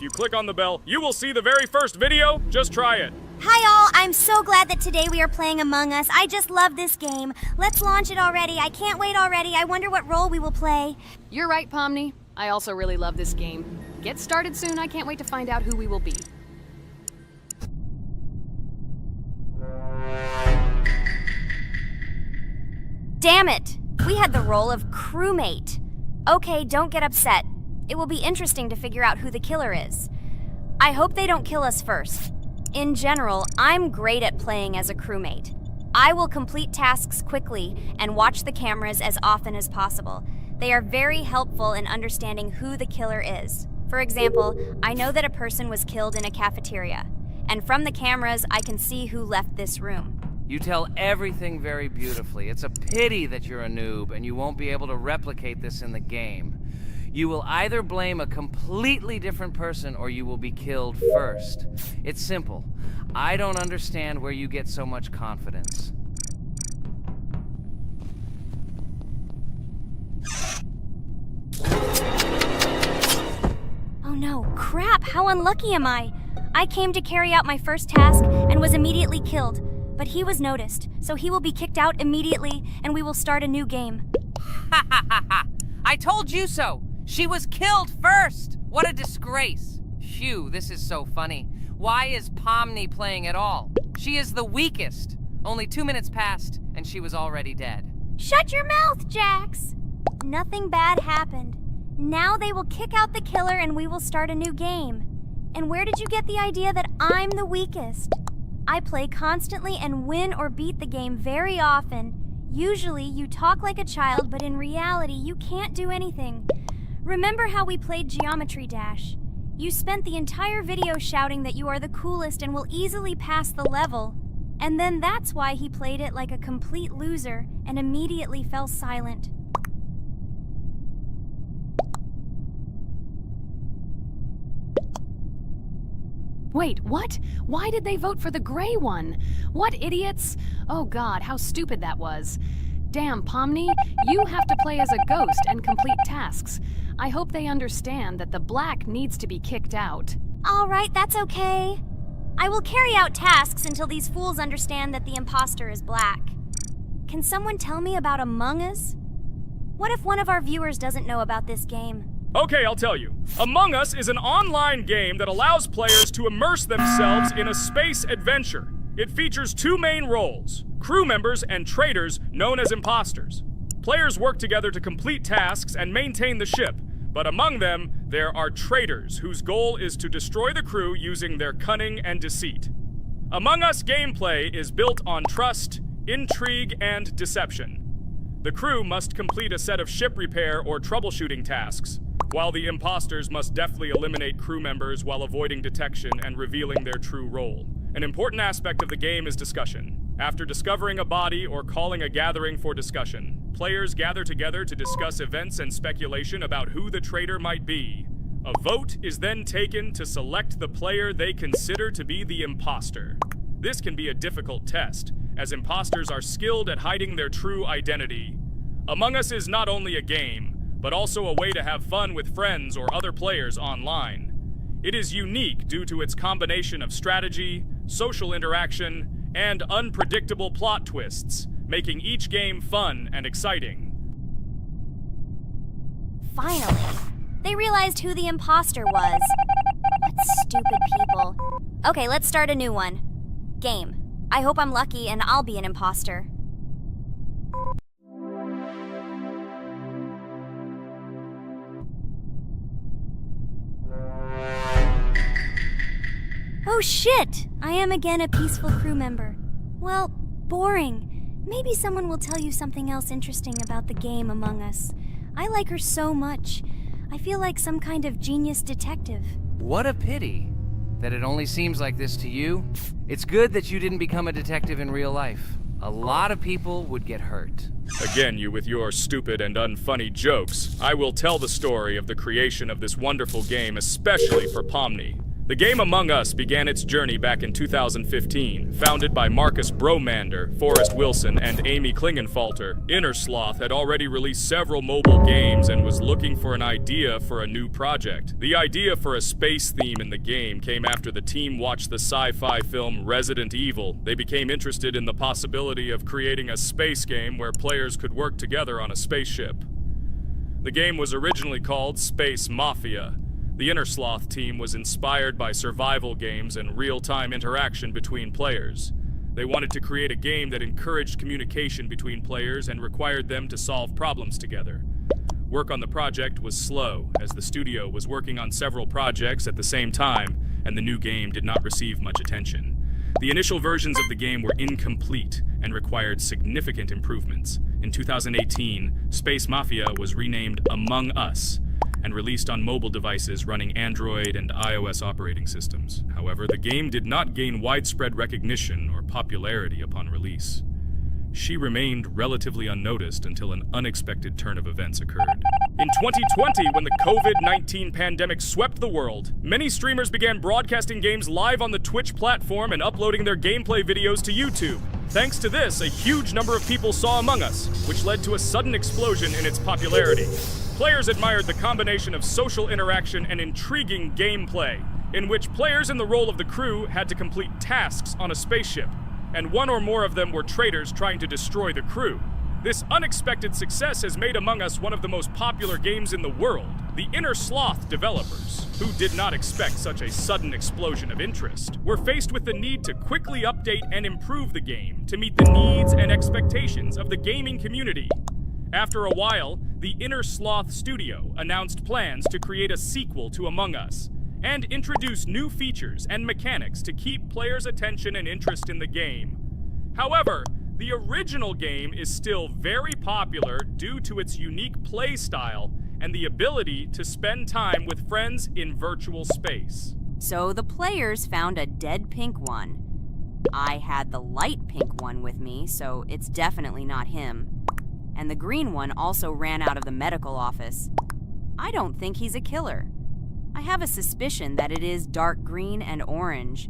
you click on the bell, you will see the very first video. Just try it. Hi all, I'm so glad that today we are playing Among Us. I just love this game. Let's launch it already. I can't wait already. I wonder what role we will play. You're right, Pomni. I also really love this game. Get started soon. I can't wait to find out who we will be. Damn it! We had the role of crewmate. Okay, don't get upset. It will be interesting to figure out who the killer is. I hope they don't kill us first. In general, I'm great at playing as a crewmate. I will complete tasks quickly and watch the cameras as often as possible. They are very helpful in understanding who the killer is. For example, I know that a person was killed in a cafeteria, and from the cameras, I can see who left this room. You tell everything very beautifully. It's a pity that you're a noob and you won't be able to replicate this in the game. You will either blame a completely different person or you will be killed first. It's simple. I don't understand where you get so much confidence. Oh no, crap, how unlucky am I? I came to carry out my first task and was immediately killed, but he was noticed, so he will be kicked out immediately and we will start a new game. Ha ha ha ha! I told you so! She was killed first! What a disgrace! Phew, this is so funny. Why is Pomni playing at all? She is the weakest. Only 2 minutes passed, and she was already dead. Shut your mouth, Jax! Nothing bad happened. Now they will kick out the killer and we will start a new game. And where did you get the idea that I'm the weakest? I play constantly and win or beat the game very often. Usually you talk like a child, but in reality you can't do anything. Remember how we played Geometry Dash? You spent the entire video shouting that you are the coolest and will easily pass the level. And then that's why he played it like a complete loser and immediately fell silent. Wait, what? Why did they vote for the gray one? What idiots? Oh god, how stupid that was. Damn, Pomni, you have to play as a ghost and complete tasks. I hope they understand that the black needs to be kicked out. All right, that's okay. I will carry out tasks until these fools understand that the imposter is black. Can someone tell me about Among Us? What if one of our viewers doesn't know about this game? Okay, I'll tell you. Among Us is an online game that allows players to immerse themselves in a space adventure. It features 2 main roles, crew members and traitors known as imposters. Players work together to complete tasks and maintain the ship, but among them, there are traitors whose goal is to destroy the crew using their cunning and deceit. Among Us gameplay is built on trust, intrigue, and deception. The crew must complete a set of ship repair or troubleshooting tasks, while the imposters must deftly eliminate crew members while avoiding detection and revealing their true role. An important aspect of the game is discussion. After discovering a body or calling a gathering for discussion, players gather together to discuss events and speculation about who the traitor might be. A vote is then taken to select the player they consider to be the imposter. This can be a difficult test, as imposters are skilled at hiding their true identity. Among Us is not only a game, but also a way to have fun with friends or other players online. It is unique due to its combination of strategy, social interaction, and unpredictable plot twists, making each game fun and exciting. Finally, they realized who the imposter was. What stupid people. Okay, let's start a new one. Game. I hope I'm lucky and I'll be an imposter. Oh shit! I am again a peaceful crew member. Well, boring. Maybe someone will tell you something else interesting about the game Among Us. I like her so much. I feel like some kind of genius detective. What a pity that it only seems like this to you. It's good that you didn't become a detective in real life. A lot of people would get hurt. Again, you with your stupid and unfunny jokes. I will tell the story of the creation of this wonderful game, especially for Pomni. The game Among Us began its journey back in 2015. Founded by Marcus Bromander, Forrest Wilson, and Amy Klingenfalter, Innersloth had already released several mobile games and was looking for an idea for a new project. The idea for a space theme in the game came after the team watched the sci-fi film Resident Evil. They became interested in the possibility of creating a space game where players could work together on a spaceship. The game was originally called Space Mafia. The Innersloth team was inspired by survival games and real-time interaction between players. They wanted to create a game that encouraged communication between players and required them to solve problems together. Work on the project was slow, as the studio was working on several projects at the same time, and the new game did not receive much attention. The initial versions of the game were incomplete and required significant improvements. In 2018, Space Mafia was renamed Among Us and released on mobile devices running Android and iOS operating systems. However, the game did not gain widespread recognition or popularity upon release. She remained relatively unnoticed until an unexpected turn of events occurred. In 2020, when the COVID-19 pandemic swept the world, many streamers began broadcasting games live on the Twitch platform and uploading their gameplay videos to YouTube. Thanks to this, a huge number of people saw Among Us, which led to a sudden explosion in its popularity. Players admired the combination of social interaction and intriguing gameplay, in which players in the role of the crew had to complete tasks on a spaceship, and one or more of them were traitors trying to destroy the crew. This unexpected success has made Among Us one of the most popular games in the world. The Innersloth developers, who did not expect such a sudden explosion of interest, were faced with the need to quickly update and improve the game to meet the needs and expectations of the gaming community. After a while, the Innersloth studio announced plans to create a sequel to Among Us and introduce new features and mechanics to keep players' attention and interest in the game. However, the original game is still very popular due to its unique play style and the ability to spend time with friends in virtual space. So the players found a dead pink one. I had the light pink one with me, so it's definitely not him. And the green one also ran out of the medical office. I don't think he's a killer. I have a suspicion that it is dark green and orange.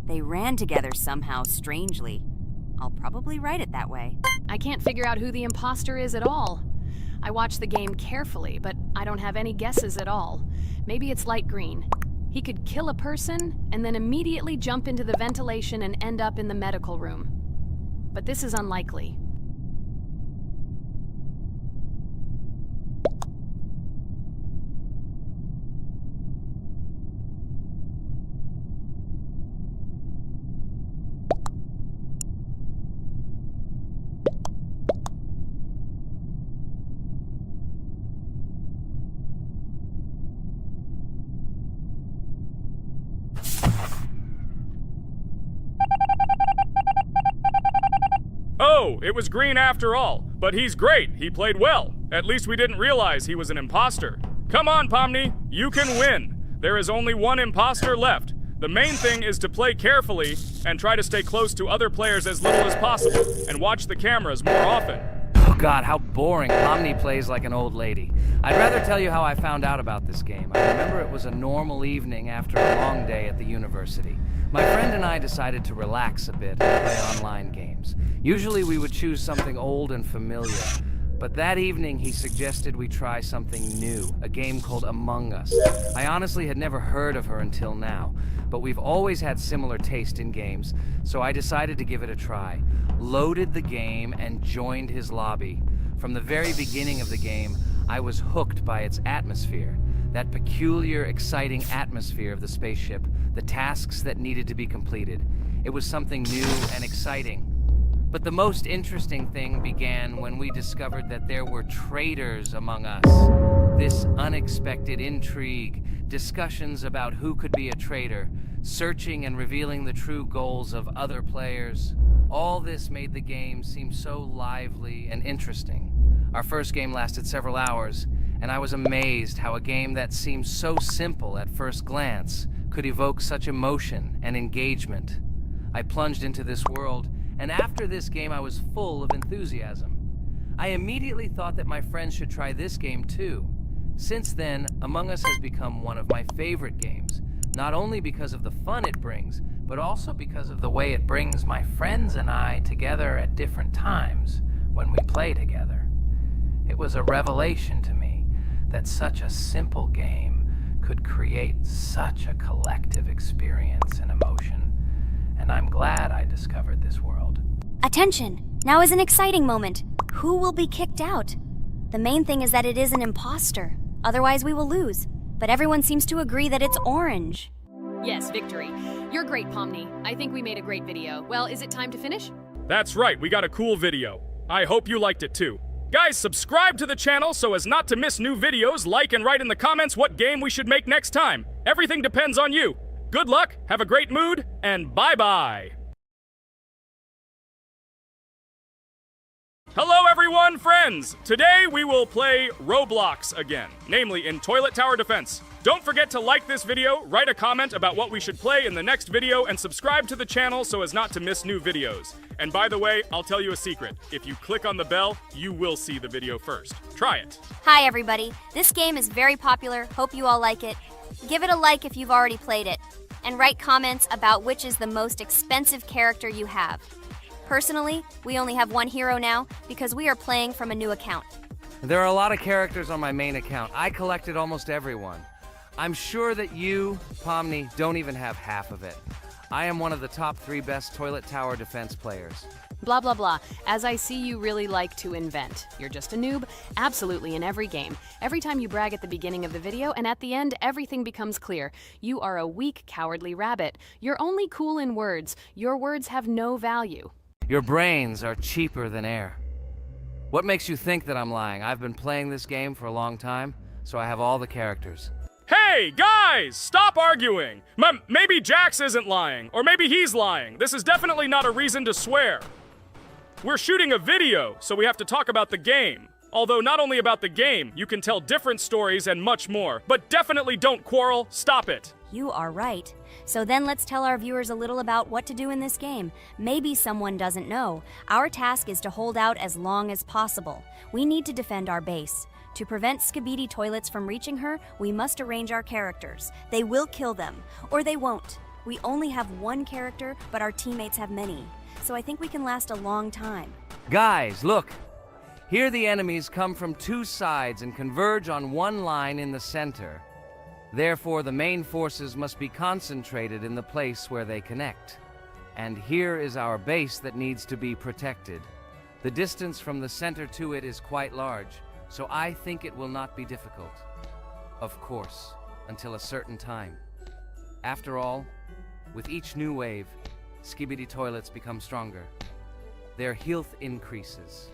They ran together somehow strangely. I'll probably write it that way. I can't figure out who the imposter is at all. I watched the game carefully, but I don't have any guesses at all. Maybe it's light green. He could kill a person and then immediately jump into the ventilation and end up in the medical room. But this is unlikely. Oh, it was green after all. But he's great. He played well. At least we didn't realize he was an imposter. Come on, Pomni. You can win. There is only one imposter left. The main thing is to play carefully and try to stay close to other players as little as possible and watch the cameras more often. Oh God, how boring. Pomni plays like an old lady. I'd rather tell you how I found out about this game. I remember it was a normal evening after a long day at the university. My friend and I decided to relax a bit and play online games. Usually we would choose something old and familiar, but that evening he suggested we try something new, a game called Among Us. I honestly had never heard of her until now, but we've always had similar taste in games, so I decided to give it a try. Loaded the game and joined his lobby. From the very beginning of the game, I was hooked by its atmosphere. That peculiar, exciting atmosphere of the spaceship, the tasks that needed to be completed. It was something new and exciting. But the most interesting thing began when we discovered that there were traitors among us. This unexpected intrigue, discussions about who could be a traitor, searching and revealing the true goals of other players. All this made the game seem so lively and interesting. Our first game lasted several hours, and I was amazed how a game that seemed so simple at first glance could evoke such emotion and engagement. I plunged into this world, and after this game I was full of enthusiasm. I immediately thought that my friends should try this game too. Since then, Among Us has become one of my favorite games, Not only because of the fun it brings, but also because of the way it brings my friends and I together at different times when we play together. It was a revelation to me that such a simple game could create such a collective experience and emotion, and I'm glad I discovered this world. Attention! Now is an exciting moment. Who will be kicked out? The main thing is that it is an imposter. Otherwise, we will lose. But everyone seems to agree that it's orange. Yes, victory. You're great, Pomni. I think we made a great video. Well, is it time to finish? That's right, we got a cool video. I hope you liked it too. Guys, subscribe to the channel so as not to miss new videos, like and write in the comments what game we should make next time. Everything depends on you. Good luck, have a great mood, and bye-bye. Hello everyone, friends! Today we will play Roblox again, namely in Toilet Tower Defense. Don't forget to like this video, write a comment about what we should play in the next video, and subscribe to the channel so as not to miss new videos. And by the way, I'll tell you a secret. If you click on the bell, you will see the video first. Try it. Hi everybody. This game is very popular. Hope you all like it. Give it a like if you've already played it. And write comments about which is the most expensive character you have. Personally, we only have one hero now because we are playing from a new account. There are a lot of characters on my main account. I collected almost everyone. I'm sure that you, Pomni, don't even have half of it. I am one of the top 3 best Toilet Tower Defense players. Blah, blah, blah. As I see, you really like to invent. You're just a noob, absolutely in every game. Every time you brag at the beginning of the video, and at the end, everything becomes clear. You are a weak, cowardly rabbit. You're only cool in words. Your words have no value. Your brains are cheaper than air. What makes you think that I'm lying? I've been playing this game for a long time, so I have all the characters. Hey, guys! Stop arguing! Maybe Jax isn't lying, or maybe he's lying. This is definitely not a reason to swear. We're shooting a video, so we have to talk about the game. Although not only about the game, you can tell different stories and much more. But definitely don't quarrel. Stop it. You are right. So then let's tell our viewers a little about what to do in this game. Maybe someone doesn't know. Our task is to hold out as long as possible. We need to defend our base. To prevent Skibidi Toilets from reaching her, we must arrange our characters. They will kill them, or they won't. We only have one character, but our teammates have many. So I think we can last a long time. Guys, look! Here the enemies come from 2 sides and converge on one line in the center. Therefore, the main forces must be concentrated in the place where they connect. And here is our base that needs to be protected. The distance from the center to it is quite large, so I think it will not be difficult. Of course, until a certain time. After all, with each new wave, Skibidi Toilets become stronger. Their health increases,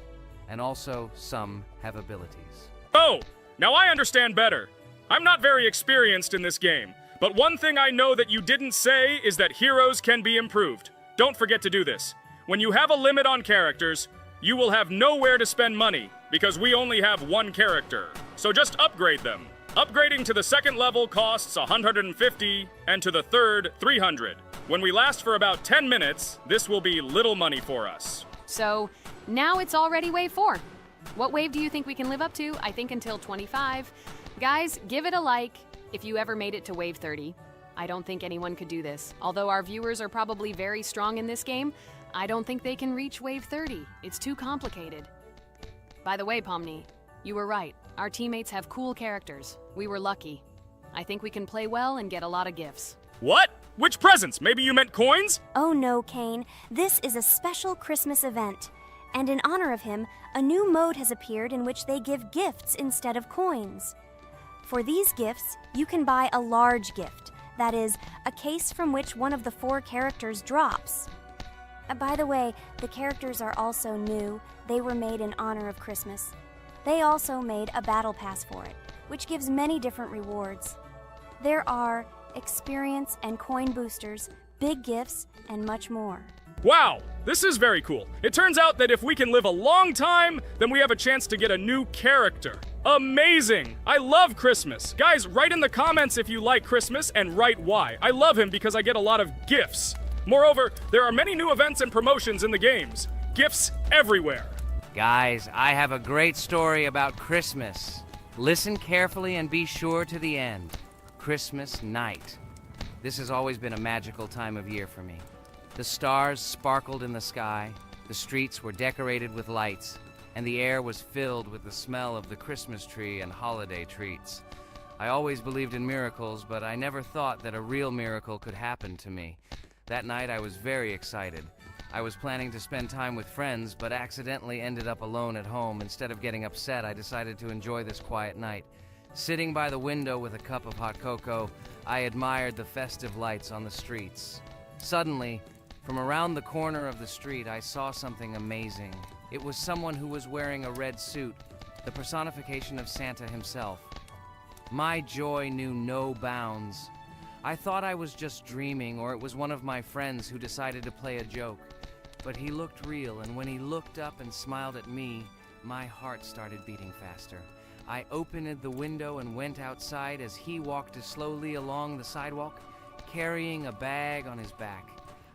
and also some have abilities. Oh, now I understand better. I'm not very experienced in this game, but one thing I know that you didn't say is that heroes can be improved. Don't forget to do this. When you have a limit on characters, you will have nowhere to spend money, because we only have one character. So just upgrade them. Upgrading to the 2nd level costs 150, and to the 3rd, 300. When we last for about 10 minutes, this will be little money for us. So, now it's already wave 4. What wave do you think we can live up to? I think until 25. Guys, give it a like if you ever made it to wave 30. I don't think anyone could do this. Although our viewers are probably very strong in this game, I don't think they can reach wave 30. It's too complicated. By the way, Pomni, you were right. Our teammates have cool characters. We were lucky. I think we can play well and get a lot of gifts. What? Which presents? Maybe you meant coins? Oh no, Kane. This is a special Christmas event. And in honor of him, a new mode has appeared in which they give gifts instead of coins. For these gifts, you can buy a large gift. That is, a case from which one of the 4 characters drops. By the way, the characters are also new. They were made in honor of Christmas. They also made a battle pass for it, which gives many different rewards. There are experience and coin boosters, big gifts, and much more. Wow, this is very cool. It turns out that if we can live a long time, then we have a chance to get a new character. Amazing! I love Christmas. Guys, write in the comments if you like Christmas and write why. I love him because I get a lot of gifts. Moreover, there are many new events and promotions in the games. Gifts everywhere. Guys, I have a great story about Christmas. Listen carefully and be sure to the end. Christmas night. This has always been a magical time of year for me. The stars sparkled in the sky, the streets were decorated with lights, and the air was filled with the smell of the Christmas tree and holiday treats. I always believed in miracles, but I never thought that a real miracle could happen to me. That night I was very excited. I was planning to spend time with friends, but accidentally ended up alone at home. Instead of getting upset, I decided to enjoy this quiet night. Sitting by the window with a cup of hot cocoa, I admired the festive lights on the streets. Suddenly, from around the corner of the street, I saw something amazing. It was someone who was wearing a red suit, the personification of Santa himself. My joy knew no bounds. I thought I was just dreaming, or it was one of my friends who decided to play a joke. But he looked real, and when he looked up and smiled at me, my heart started beating faster. I opened the window and went outside as he walked slowly along the sidewalk, carrying a bag on his back,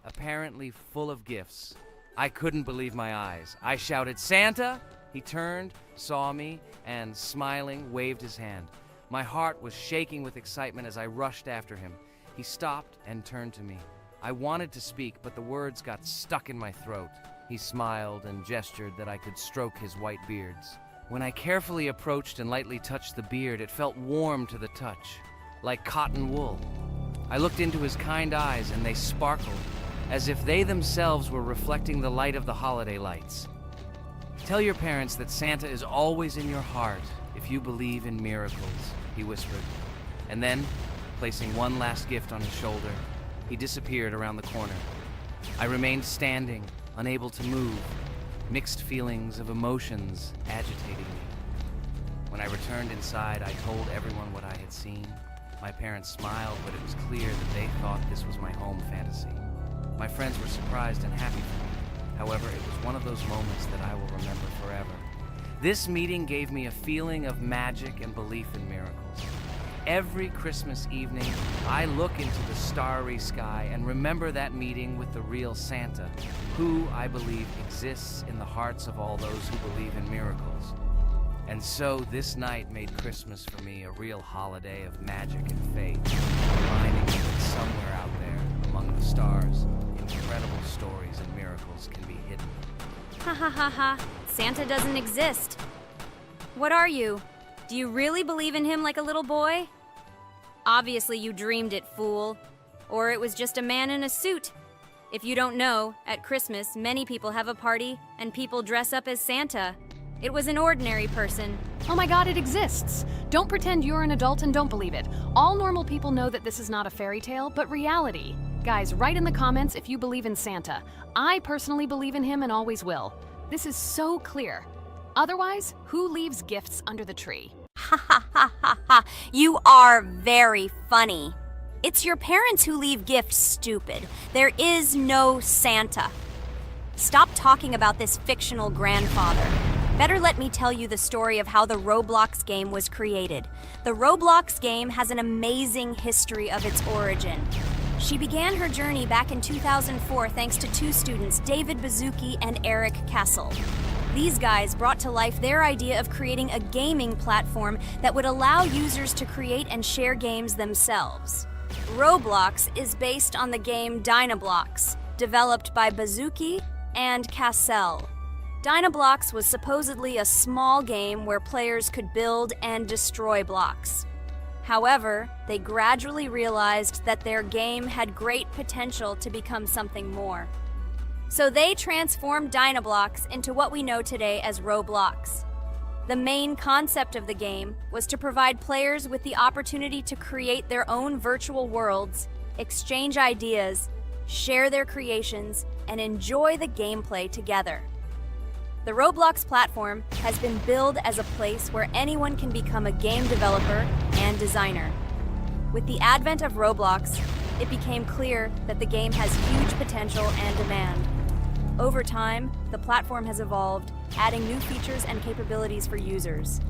apparently full of gifts. I couldn't believe my eyes. I shouted, "Santa!" He turned, saw me, and smiling, waved his hand. My heart was shaking with excitement as I rushed after him. He stopped and turned to me. I wanted to speak, but the words got stuck in my throat. He smiled and gestured that I could stroke his white beards. When I carefully approached and lightly touched the beard, it felt warm to the touch, like cotton wool. I looked into his kind eyes, and they sparkled, as if they themselves were reflecting the light of the holiday lights. "Tell your parents that Santa is always in your heart if you believe in miracles," he whispered. And then, placing one last gift on his shoulder, he disappeared around the corner. I remained standing, unable to move, mixed feelings of emotions agitating me. When I returned inside, I told everyone what I had seen. My parents smiled, but it was clear that they thought this was my home fantasy. My friends were surprised and happy for me. However, it was one of those moments that I will remember forever. This meeting gave me a feeling of magic and belief in miracles. Every Christmas evening, I look into the starry sky and remember that meeting with the real Santa, who, I believe, exists in the hearts of all those who believe in miracles. And so this night made Christmas for me a real holiday of magic and faith, reminding me that somewhere out there, among the stars, incredible stories and miracles can be hidden. Ha ha ha ha. Santa doesn't exist. What are you? Do you really believe in him like a little boy? Obviously you dreamed it, fool. Or it was just a man in a suit. If you don't know, at Christmas, many people have a party and people dress up as Santa. It was an ordinary person. Oh my god, it exists! Don't pretend you're an adult and don't believe it. All normal people know that this is not a fairy tale, but reality. Guys, write in the comments if you believe in Santa. I personally believe in him and always will. This is so clear. Otherwise, who leaves gifts under the tree? Ha ha ha ha ha. You are very funny. It's your parents who leave gifts, stupid. There is no Santa. Stop talking about this fictional grandfather. Better let me tell you the story of how the Roblox game was created. The Roblox game has an amazing history of its origin. She began her journey back in 2004 thanks to two students, David Bazuki and Eric Castle. These guys brought to life their idea of creating a gaming platform that would allow users to create and share games themselves. Roblox is based on the game Dynablox, developed by Bazuki and Cassell. Dynablox was supposedly a small game where players could build and destroy blocks. However, they gradually realized that their game had great potential to become something more. So they transformed Dynablox into what we know today as Roblox. The main concept of the game was to provide players with the opportunity to create their own virtual worlds, exchange ideas, share their creations, and enjoy the gameplay together. The Roblox platform has been billed as a place where anyone can become a game developer and designer. With the advent of Roblox, it became clear that the game has huge potential and demand. Over time, the platform has evolved, adding new features and capabilities for users.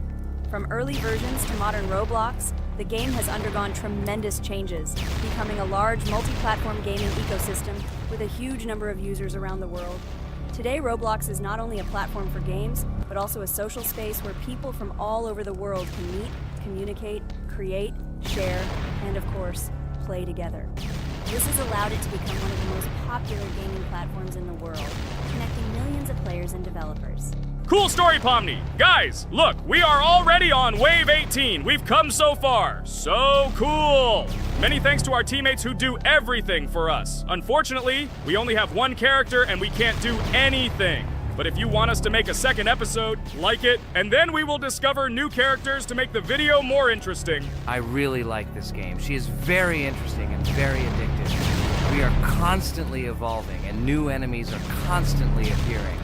From early versions to modern Roblox, the game has undergone tremendous changes, becoming a large multi-platform gaming ecosystem with a huge number of users around the world. Today, Roblox is not only a platform for games, but also a social space where people from all over the world can meet, communicate, create, share, and of course, play together. This has allowed it to become one of the most popular gaming platforms in the world, connecting millions of players and developers. Cool story, Pomni. Guys, look, we are already on Wave 18. We've come so far. So cool. Many thanks to our teammates who do everything for us. Unfortunately, we only have one character and we can't do anything. But if you want us to make a second episode, like it, and then we will discover new characters to make the video more interesting. I really like this game. She is very interesting and very addictive. We are constantly evolving and new enemies are constantly appearing.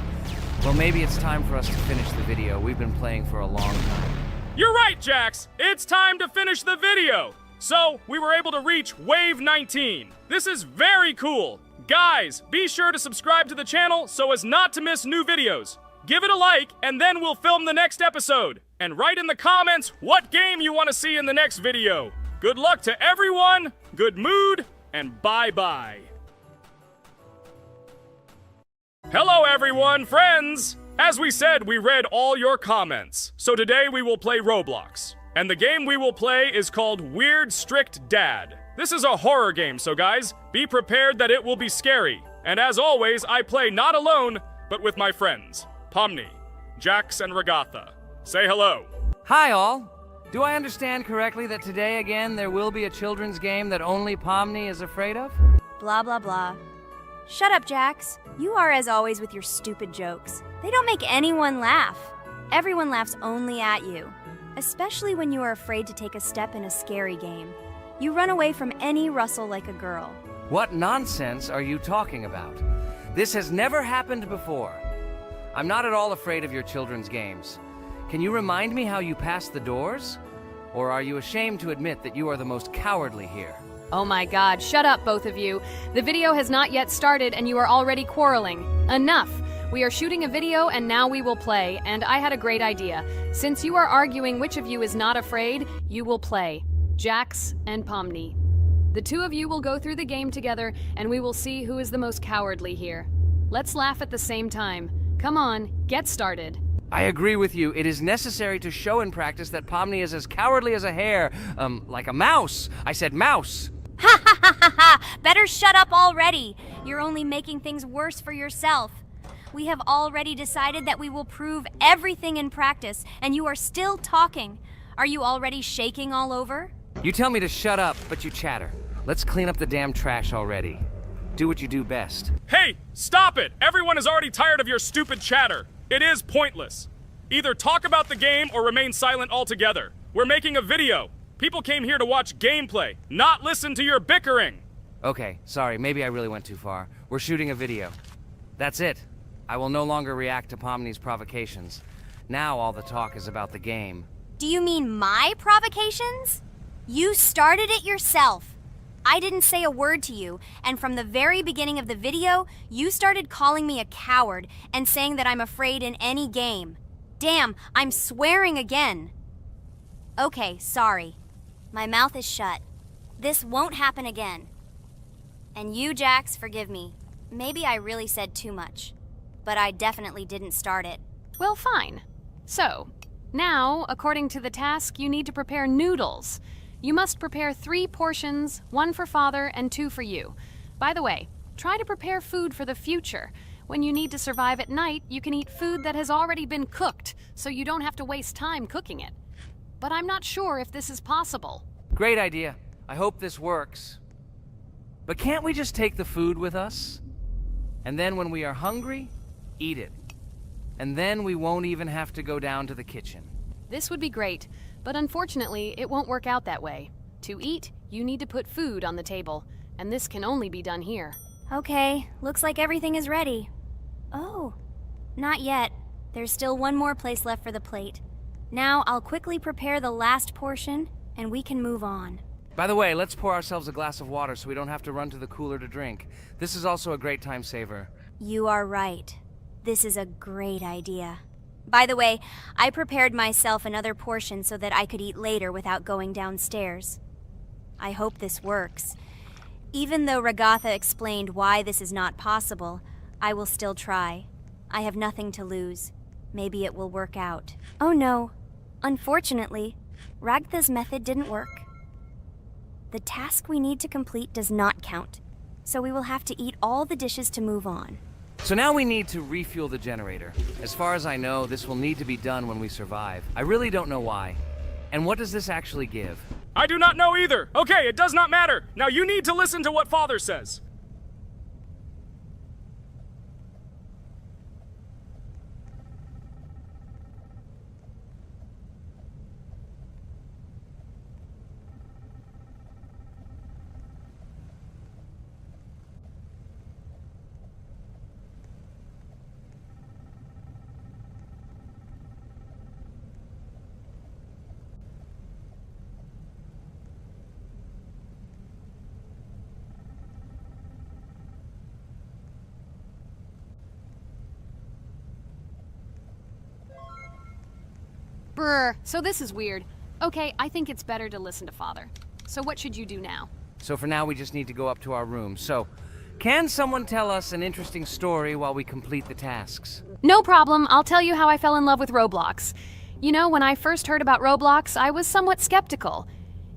Well, maybe it's time for us to finish the video. We've been playing for a long time. You're right, Jax. It's time to finish the video. So, we were able to reach Wave 19. This is very cool. Guys, be sure to subscribe to the channel so as not to miss new videos. Give it a like, and then we'll film the next episode. And write in the comments what game you want to see in the next video. Good luck to everyone, good mood, and bye-bye. Hello everyone, friends! As we said, we read all your comments. So today we will play Roblox. And the game we will play is called Weird Strict Dad. This is a horror game, so guys, be prepared that it will be scary. And as always, I play not alone, but with my friends, Pomni, Jax, and Regatha. Say hello. Hi, all. Do I understand correctly that today again there will be a children's game that only Pomni is afraid of? Blah, blah, blah. Shut up, Jax. You are as always with your stupid jokes. They don't make anyone laugh. Everyone laughs only at you, especially when you are afraid to take a step in a scary game. You run away from any rustle like a girl. What nonsense are you talking about? This has never happened before. I'm not at all afraid of your children's games. Can you remind me how you passed the doors? Or are you ashamed to admit that you are the most cowardly here? Oh my god, shut up, both of you. The video has not yet started and you are already quarreling. Enough! We are shooting a video and now we will play, and I had a great idea. Since you are arguing which of you is not afraid, you will play. Jax and Pomni. The two of you will go through the game together and we will see who is the most cowardly here. Let's laugh at the same time. Come on, get started. I agree with you. It is necessary to show in practice that Pomni is as cowardly as a hare. Like a mouse. I said mouse. Ha ha ha ha ha! Better shut up already. You're only making things worse for yourself. We have already decided that we will prove everything in practice, and you are still talking. Are you already shaking all over? You tell me to shut up, but you chatter. Let's clean up the damn trash already. Do what you do best. Hey, stop it! Everyone is already tired of your stupid chatter. It is pointless. Either talk about the game or remain silent altogether. We're making a video. People came here to watch gameplay, not listen to your bickering. Okay, sorry, maybe I really went too far. We're shooting a video. That's it. I will no longer react to Pomni's provocations. Now all the talk is about the game. Do you mean my provocations? You started it yourself. I didn't say a word to you, and from the very beginning of the video, you started calling me a coward and saying that I'm afraid in any game. Damn, I'm swearing again. Okay, sorry. My mouth is shut. This won't happen again. And you, Jax, forgive me. Maybe I really said too much, but I definitely didn't start it. Well, fine. So, now, according to the task, you need to prepare noodles. You must prepare 3 portions, 1 for father and 2 for you. By the way, try to prepare food for the future. When you need to survive at night, you can eat food that has already been cooked, so you don't have to waste time cooking it. But I'm not sure if this is possible. Great idea. I hope this works. But can't we just take the food with us? And then when we are hungry, eat it. And then we won't even have to go down to the kitchen. This would be great, but unfortunately, it won't work out that way. To eat, you need to put food on the table, and this can only be done here. Okay, looks like everything is ready. Oh, not yet. There's still one more place left for the plate. Now I'll quickly prepare the last portion, and we can move on. By the way, let's pour ourselves a glass of water so we don't have to run to the cooler to drink. This is also a great time saver. You are right. This is a great idea. By the way, I prepared myself another portion so that I could eat later without going downstairs. I hope this works. Even though Regatha explained why this is not possible, I will still try. I have nothing to lose. Maybe it will work out. Oh no. Unfortunately, Ragatha's method didn't work. The task we need to complete does not count, so we will have to eat all the dishes to move on. So now we need to refuel the generator. As far as I know, this will need to be done when we survive. I really don't know why. And what does this actually give? I do not know either. Okay, it does not matter. Now you need to listen to what Father says. Brr, so this is weird. Okay, I think it's better to listen to Father. So what should you do now? So for now, we just need to go up to our room. So, can someone tell us an interesting story while we complete the tasks? No problem, I'll tell you how I fell in love with Roblox. You know, when I first heard about Roblox, I was somewhat skeptical.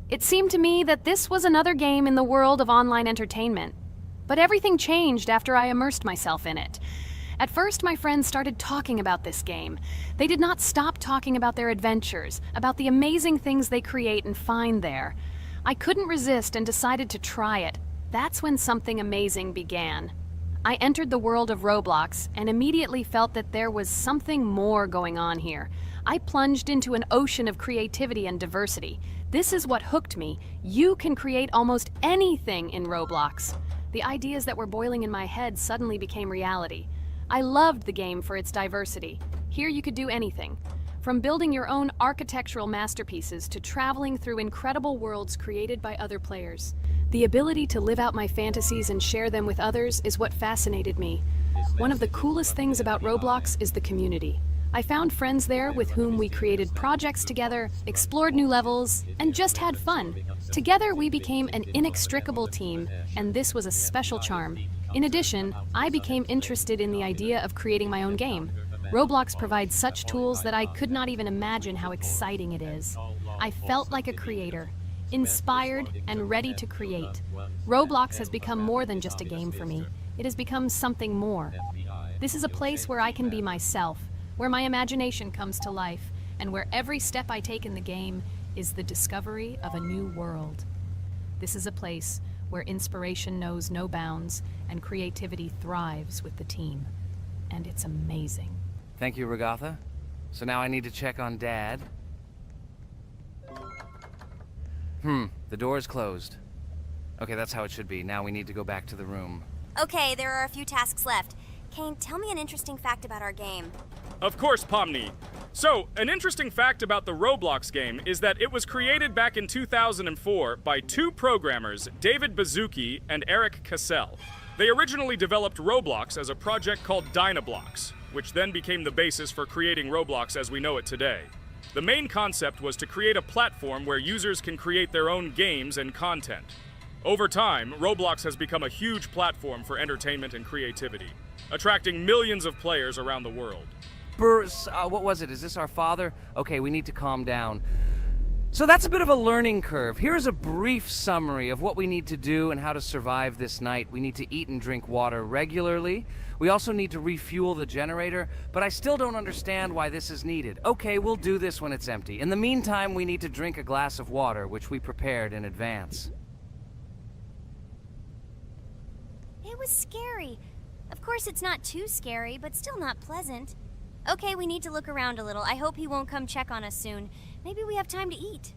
It seemed to me that this was another game in the world of online entertainment. But everything changed after I immersed myself in it. At first, my friends started talking about this game. They did not stop talking about their adventures, about the amazing things they create and find there. I couldn't resist and decided to try it. That's when something amazing began. I entered the world of Roblox and immediately felt that there was something more going on here. I plunged into an ocean of creativity and diversity. This is what hooked me. You can create almost anything in Roblox. The ideas that were boiling in my head suddenly became reality. I loved the game for its diversity. Here you could do anything, from building your own architectural masterpieces to traveling through incredible worlds created by other players. The ability to live out my fantasies and share them with others is what fascinated me. One of the coolest things about Roblox is the community. I found friends there with whom we created projects together, explored new levels, and just had fun. Together we became an inextricable team, and this was a special charm. In addition, I became interested in the idea of creating my own game. Roblox provides such tools that I could not even imagine how exciting it is. I felt like a creator, inspired and ready to create. Roblox has become more than just a game for me. It has become something more. This is a place where I can be myself, where my imagination comes to life, and where every step I take in the game is the discovery of a new world. This is a place where inspiration knows no bounds and creativity thrives with the team. And it's amazing. Thank you, Regatha. So now I need to check on Dad. The door is closed. Okay, that's how it should be. Now we need to go back to the room. Okay, there are a few tasks left. Kane, tell me an interesting fact about our game. Of course, Pomni. So, an interesting fact about the Roblox game is that it was created back in 2004 by two programmers, David Baszucki and Eric Cassell. They originally developed Roblox as a project called Dynablocks, which then became the basis for creating Roblox as we know it today. The main concept was to create a platform where users can create their own games and content. Over time, Roblox has become a huge platform for entertainment and creativity, attracting millions of players around the world. What was it? Is this our father? Okay, we need to calm down. So that's a bit of a learning curve. Here's a brief summary of what we need to do and how to survive this night. We need to eat and drink water regularly. We also need to refuel the generator, but I still don't understand why this is needed. Okay, we'll do this when it's empty. In the meantime, we need to drink a glass of water, which we prepared in advance. It was scary. Of course, it's not too scary, but still not pleasant. Okay, we need to look around a little. I hope he won't come check on us soon. Maybe we have time to eat.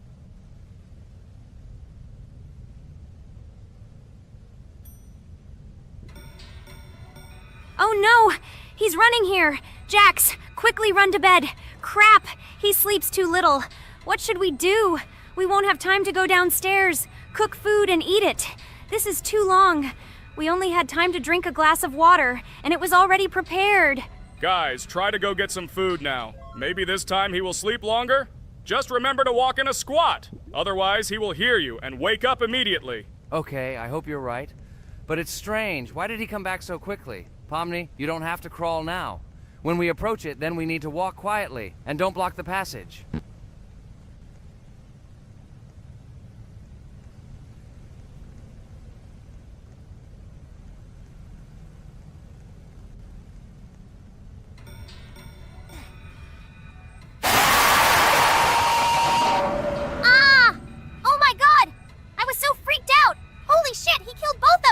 Oh no! He's running here! Jax, quickly run to bed! Crap! He sleeps too little. What should we do? We won't have time to go downstairs, cook food, and eat it. This is too long. We only had time to drink a glass of water, and it was already prepared. Guys, try to go get some food now. Maybe this time he will sleep longer? Just remember to walk in a squat. Otherwise, he will hear you and wake up immediately. Okay, I hope you're right. But it's strange. Why did he come back so quickly? Pomni, you don't have to crawl now. When we approach it, then we need to walk quietly. And don't block the passage.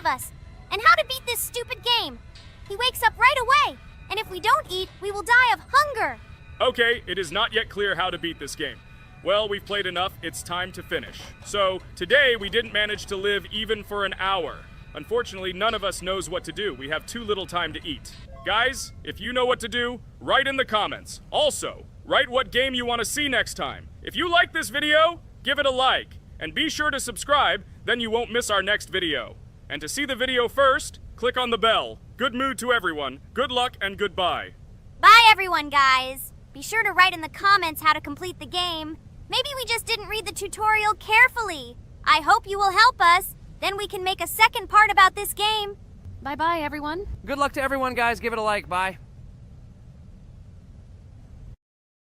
of us, and how to beat this stupid game. He wakes up right away, and if we don't eat, we will die of hunger. Okay, it is not yet clear how to beat this game. Well, we've played enough, it's time to finish. So, today we didn't manage to live even for an hour. Unfortunately, none of us knows what to do. We have too little time to eat. Guys, if you know what to do, write in the comments. Also, write what game you want to see next time. If you like this video, give it a like. And be sure to subscribe, then you won't miss our next video. And to see the video first, click on the bell. Good mood to everyone, good luck, and goodbye. Bye everyone, guys. Be sure to write in the comments how to complete the game. Maybe we just didn't read the tutorial carefully. I hope you will help us. Then we can make a second part about this game. Bye-bye, everyone. Good luck to everyone, guys. Give it a like. Bye.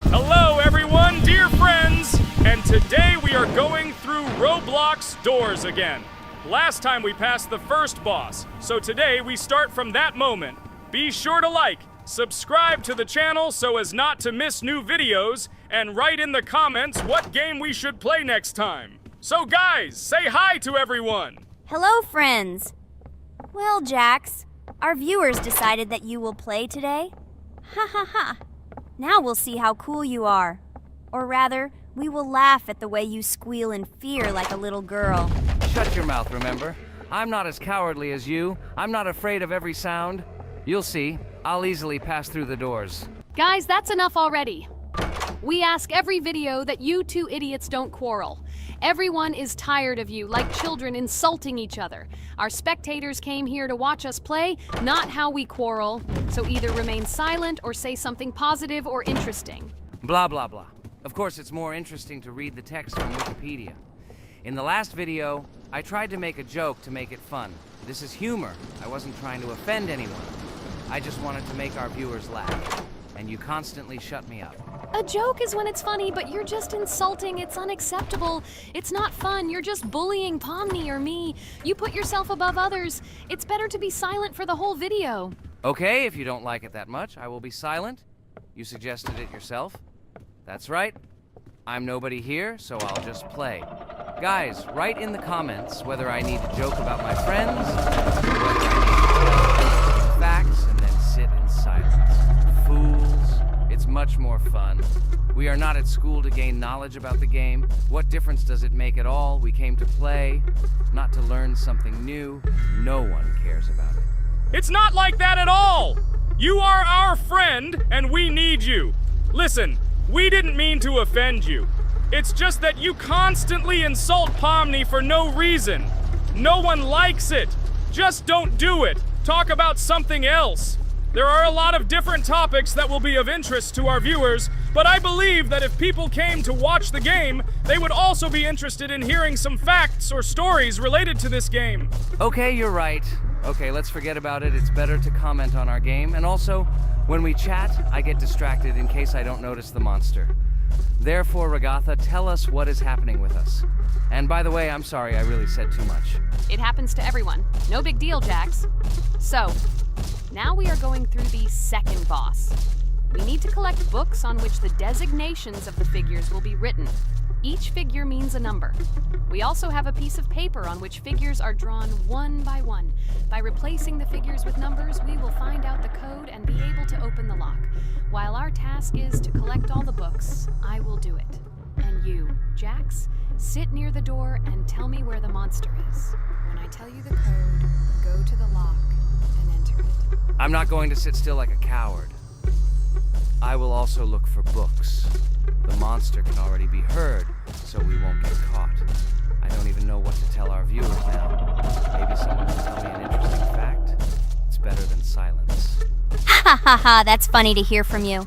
Hello everyone, dear friends! And today we are going through Roblox doors again. Last time we passed the first boss, so today we start from that moment. Be sure to like, subscribe to the channel so as not to miss new videos, and write in the comments what game we should play next time. So guys, say hi to everyone! Hello, friends. Well, Jax, our viewers decided that you will play today. Ha ha ha. Now we'll see how cool you are. Or rather, we will laugh at the way you squeal in fear like a little girl. Shut your mouth, remember? I'm not as cowardly as you. I'm not afraid of every sound. You'll see. I'll easily pass through the doors. Guys, that's enough already. We ask every video that you two idiots don't quarrel. Everyone is tired of you, like children insulting each other. Our spectators came here to watch us play, not how we quarrel. So either remain silent or say something positive or interesting. Blah, blah, blah. Of course, it's more interesting to read the text from Wikipedia. In the last video, I tried to make a joke to make it fun. This is humor. I wasn't trying to offend anyone. I just wanted to make our viewers laugh. And you constantly shut me up. A joke is when it's funny, but you're just insulting. It's unacceptable. It's not fun. You're just bullying Pomni or me. You put yourself above others. It's better to be silent for the whole video. Okay, if you don't like it that much, I will be silent. You suggested it yourself. That's right. I'm nobody here, so I'll just play. Guys, write in the comments whether I need to joke about my friends, or whether I need to tell facts and then sit in silence. Fools. It's much more fun. We are not at school to gain knowledge about the game. What difference does it make at all? We came to play, not to learn something new. No one cares about it. It's not like that at all! You are our friend, and we need you. Listen, we didn't mean to offend you. It's just that you constantly insult Pomni for no reason. No one likes it. Just don't do it. Talk about something else. There are a lot of different topics that will be of interest to our viewers, but I believe that if people came to watch the game, they would also be interested in hearing some facts or stories related to this game. Okay, you're right. Okay, let's forget about it. It's better to comment on our game. And also, when we chat, I get distracted in case I don't notice the monster. Therefore, Ragatha, tell us what is happening with us. And by the way, I'm sorry, I really said too much. It happens to everyone. No big deal, Jax. So, now we are going through the second boss. We need to collect books on which the designations of the figures will be written. Each figure means a number. We also have a piece of paper on which figures are drawn one by one. By replacing the figures with numbers, we will find out the code and be able to open the lock. While our task is to collect all the books, I will do it. And you, Jax, sit near the door and tell me where the monster is. When I tell you the code, go to the lock and enter it. I'm not going to sit still like a coward. I will also look for books. The monster can already be heard, so we won't get caught. I don't even know what to tell our viewers now. Maybe someone can tell me an interesting fact. It's better than silence. Ha ha ha, that's funny to hear from you.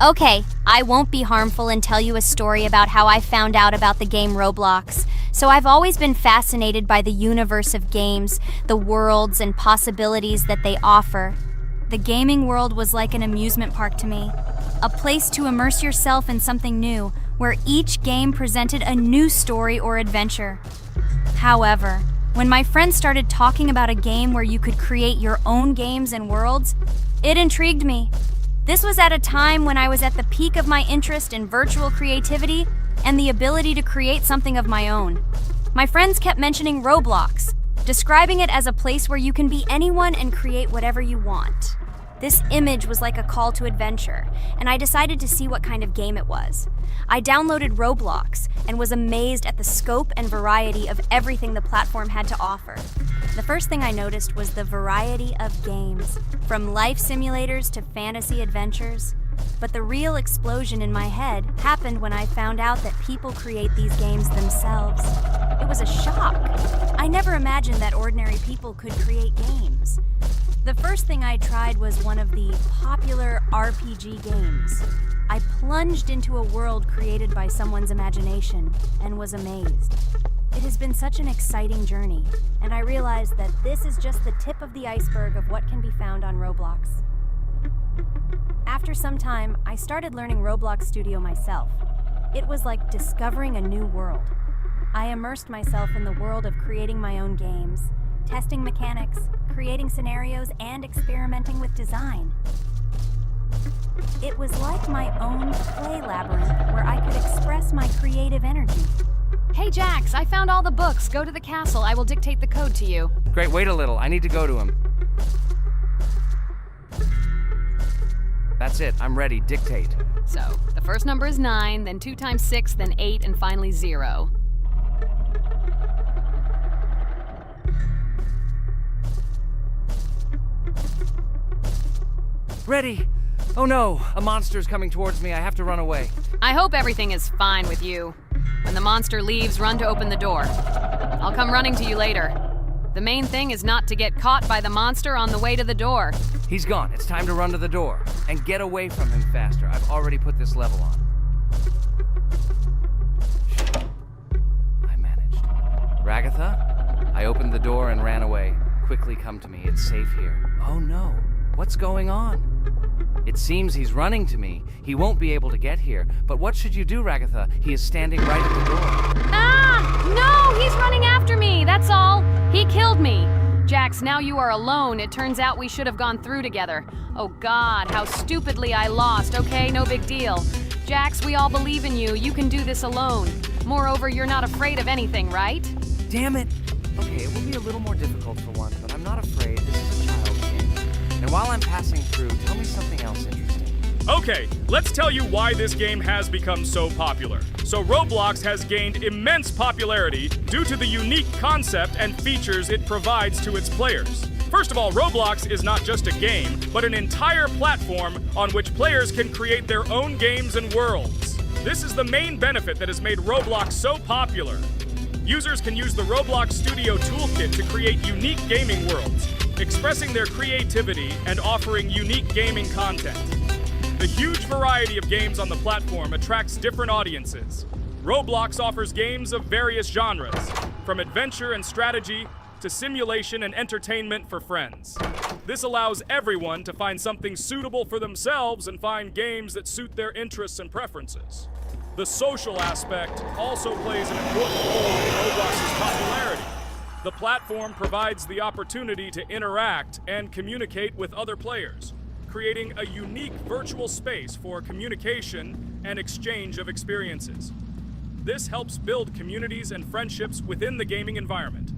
Okay, I won't be harmful and tell you a story about how I found out about the game Roblox. So I've always been fascinated by the universe of games, the worlds and possibilities that they offer. The gaming world was like an amusement park to me, a place to immerse yourself in something new, where each game presented a new story or adventure. However, when my friends started talking about a game where you could create your own games and worlds, it intrigued me. This was at a time when I was at the peak of my interest in virtual creativity and the ability to create something of my own. My friends kept mentioning Roblox, describing it as a place where you can be anyone and create whatever you want. This image was like a call to adventure, and I decided to see what kind of game it was. I downloaded Roblox and was amazed at the scope and variety of everything the platform had to offer. The first thing I noticed was the variety of games, from life simulators to fantasy adventures. But the real explosion in my head happened when I found out that people create these games themselves. It was a shock. I never imagined that ordinary people could create games. The first thing I tried was one of the popular RPG games. I plunged into a world created by someone's imagination and was amazed. It has been such an exciting journey, and I realized that this is just the tip of the iceberg of what can be found on Roblox. After some time, I started learning Roblox Studio myself. It was like discovering a new world. I immersed myself in the world of creating my own games, testing mechanics, creating scenarios, and experimenting with design. It was like my own play labyrinth where I could express my creative energy. Hey Jax, I found all the books. Go to the castle. I will dictate the code to you. Great, wait a little. I need to go to him. That's it. I'm ready. Dictate. So, the first number is 9, then 2 times 6, then 8, and finally 0. Ready! Oh no! A monster's coming towards me. I have to run away. I hope everything is fine with you. When the monster leaves, run to open the door. I'll come running to you later. The main thing is not to get caught by the monster on the way to the door. He's gone. It's time to run to the door. And get away from him faster. I've already put this level on. I managed. Ragatha? I opened the door and ran away. Quickly come to me. It's safe here. Oh no. What's going on? It seems he's running to me. He won't be able to get here. But what should you do, Ragatha? He is standing right at the door. Ah! No! He's running after me! That's all! He killed me! Jax, now you are alone. It turns out we should have gone through together. Oh God, how stupidly I lost. Okay, no big deal. Jax, we all believe in you. You can do this alone. Moreover, you're not afraid of anything, right? Damn it! Okay, it will be a little more difficult for once, but I'm not afraid. This is a child's game. And while I'm passing through, tell me something else interesting. Okay, let's tell you why this game has become so popular. So Roblox has gained immense popularity due to the unique concept and features it provides to its players. First of all, Roblox is not just a game, but an entire platform on which players can create their own games and worlds. This is the main benefit that has made Roblox so popular. Users can use the Roblox Studio Toolkit to create unique gaming worlds, expressing their creativity and offering unique gaming content. The huge variety of games on the platform attracts different audiences. Roblox offers games of various genres, from adventure and strategy to simulation and entertainment for friends. This allows everyone to find something suitable for themselves and find games that suit their interests and preferences. The social aspect also plays an important role in Roblox's popularity. The platform provides the opportunity to interact and communicate with other players, creating a unique virtual space for communication and exchange of experiences. This helps build communities and friendships within the gaming environment.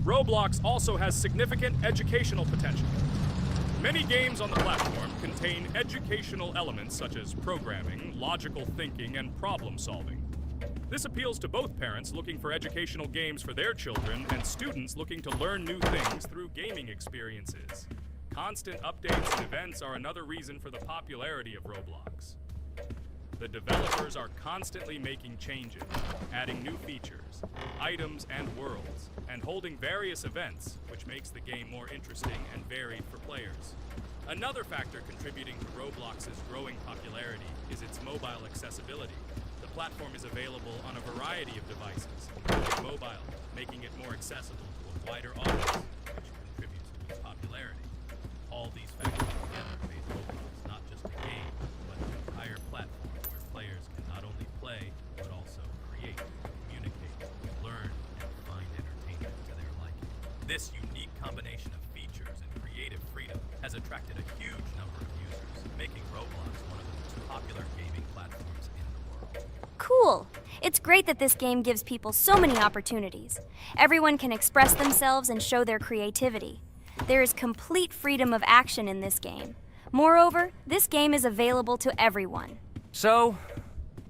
Roblox also has significant educational potential. Many games on the platform contain educational elements such as programming, logical thinking, and problem solving. This appeals to both parents looking for educational games for their children and students looking to learn new things through gaming experiences. Constant updates and events are another reason for the popularity of Roblox. The developers are constantly making changes, adding new features, items, and worlds, and holding various events, which makes the game more interesting and varied for players. Another factor contributing to Roblox's growing popularity is its mobile accessibility. The platform is available on a variety of devices, including mobile, making it more accessible to a wider audience, which contributes to its popularity. All these factors together make Roblox not just a game, but an entire platform where players can not only play, but also create, communicate, learn, and find entertainment to their liking. This unique combination of features and creative freedom has attracted a huge number of users, making Roblox one of the most popular gaming platforms in the world. Cool. It's great that this game gives people so many opportunities. Everyone can express themselves and show their creativity. There is complete freedom of action in this game. Moreover, this game is available to everyone. So,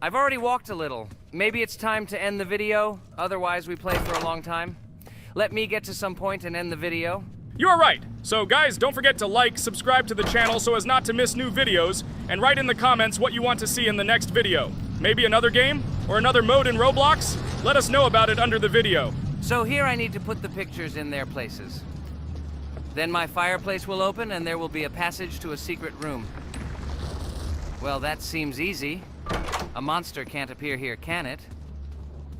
I've already walked a little. Maybe it's time to end the video, otherwise we play for a long time. Let me get to some point and end the video. You are right. So guys, don't forget to like, subscribe to the channel so as not to miss new videos, and write in the comments what you want to see in the next video. Maybe another game? Or another mode in Roblox? Let us know about it under the video. So here I need to put the pictures in their places. Then my fireplace will open and there will be a passage to a secret room. Well, that seems easy. A monster can't appear here, can it?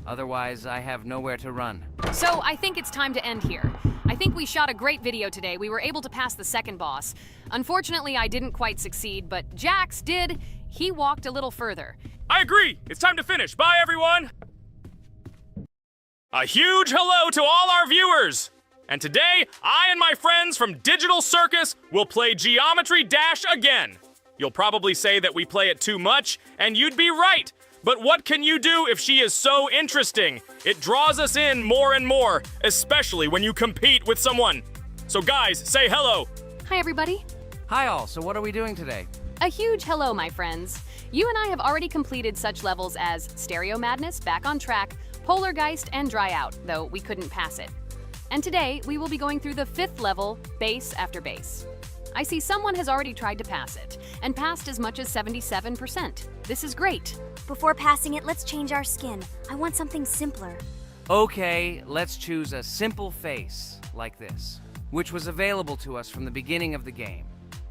Otherwise, I have nowhere to run. So I think it's time to end here. I think we shot a great video today. We were able to pass the second boss. Unfortunately, I didn't quite succeed, but Jax did. He walked a little further. I agree! It's time to finish. Bye, everyone! A huge hello to all our viewers! And today, I and my friends from Digital Circus will play Geometry Dash again. You'll probably say that we play it too much, and you'd be right. But what can you do if she is so interesting? It draws us in more and more, especially when you compete with someone. So guys, say hello. Hi, everybody. Hi all, so what are we doing today? A huge hello, my friends. You and I have already completed such levels as Stereo Madness, Back on Track, Polargeist, and Dry Out, though we couldn't pass it. And today, we will be going through the 5th level, Base After Base. I see someone has already tried to pass it, and passed as much as 77%. This is great. Before passing it, let's change our skin. I want something simpler. Okay, let's choose a simple face, like this, which was available to us from the beginning of the game.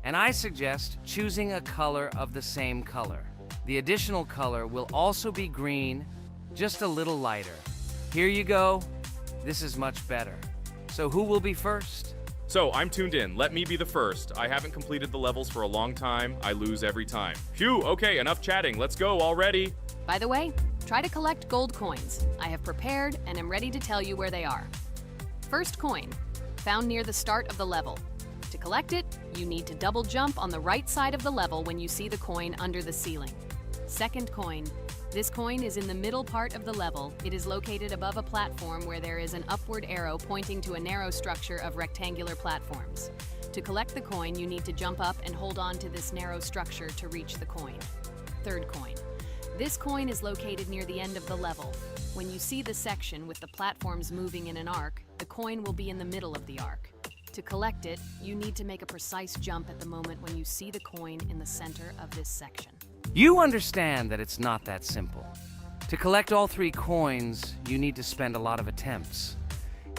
And I suggest choosing a color of the same color. The additional color will also be green, just a little lighter. Here you go. This is much better. So who will be first? So, I'm tuned in. Let me be the first. I haven't completed the levels for a long time. I lose every time. Phew, okay, enough chatting. Let's go already. By the way, try to collect gold coins. I have prepared and am ready to tell you where they are. First coin, found near the start of the level. To collect it, you need to double jump on the right side of the level when you see the coin under the ceiling. Second coin. This coin is in the middle part of the level. It is located above a platform where there is an upward arrow pointing to a narrow structure of rectangular platforms. To collect the coin, you need to jump up and hold on to this narrow structure to reach the coin. Third coin. This coin is located near the end of the level. When you see the section with the platforms moving in an arc, the coin will be in the middle of the arc. To collect it, you need to make a precise jump at the moment when you see the coin in the center of this section. You understand that it's not that simple. To collect all 3 coins, you need to spend a lot of attempts.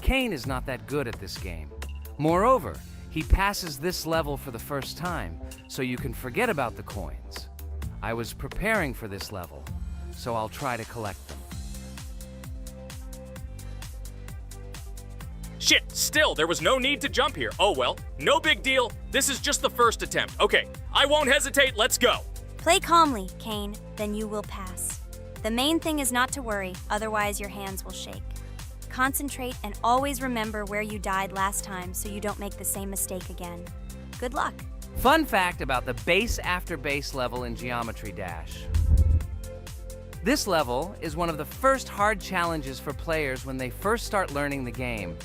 Kane is not that good at this game. Moreover, he passes this level for the first time, so you can forget about the coins. I was preparing for this level, so I'll try to collect them. Shit, still, there was no need to jump here. Oh well, no big deal. This is just the first attempt. Okay, I won't hesitate, let's go. Play calmly, Kane, then you will pass. The main thing is not to worry, otherwise your hands will shake. Concentrate and always remember where you died last time so you don't make the same mistake again. Good luck. Fun fact about the Base After Base level in Geometry Dash. This level is one of the first hard challenges for players when they first start learning the game.